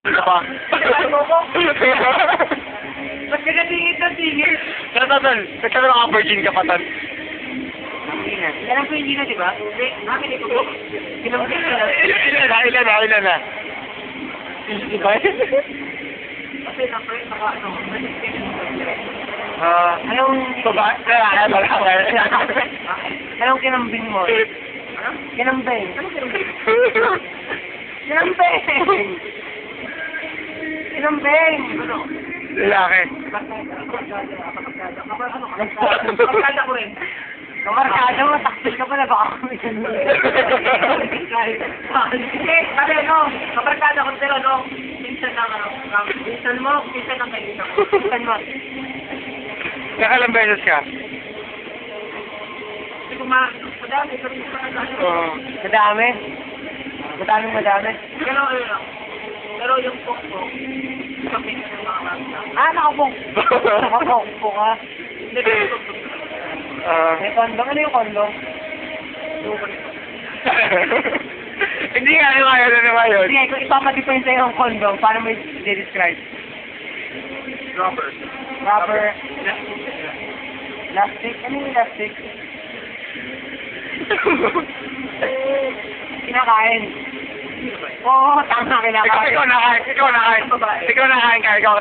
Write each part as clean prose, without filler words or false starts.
Ano pa? Ano ko? Ba't ka natingin na tingin? Tol, nagkaroon ka virgin ka pa, Tol. Alam ko hindi na, di ba? Bakit ito po? Kinamagin ka lang. Ilan na? Hindi ba? Kasi ano, anong... Anong kinambing mo? Kinambing. Kinambing! Kinambing! Lalaki. Kamarkada ko rin. Kamarkada mo, taksil ka pala, baka kami dyan. Sabi, no, kamarkada ko pero, no, pinsan lang, pinsan mo, pinsan ang kaibigan ko. Pinsan mo. Nakalang beses ka? Hindi ko madami, pero hindi ko Oo. madami? Madami. Pero yung pok ko, kapit ng mga mata. Nakapok. Nakapok ka. Hindi ko may kondom. Ano yung kondom? Hindi nga, ano ba yun? Sige, kung ipapadipin sa'yo yung kondom, paano mo i-describe? Rubber. Plastic. Ano yung plastic? Kinakain. Oo, tama, kinakain. Ikaw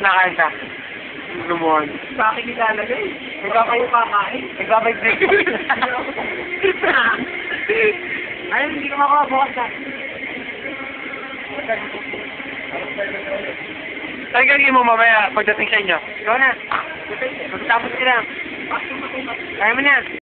nakain ka. Lumon. Sa akin nilalagay. Nagkakayo kakain. Nagbabibrate. Ayun, hindi ko makabukas na. Saan gagawin mo mamaya pagdating sa inyo? Ikaw na. Magtapos ka lang. Kaya mo na.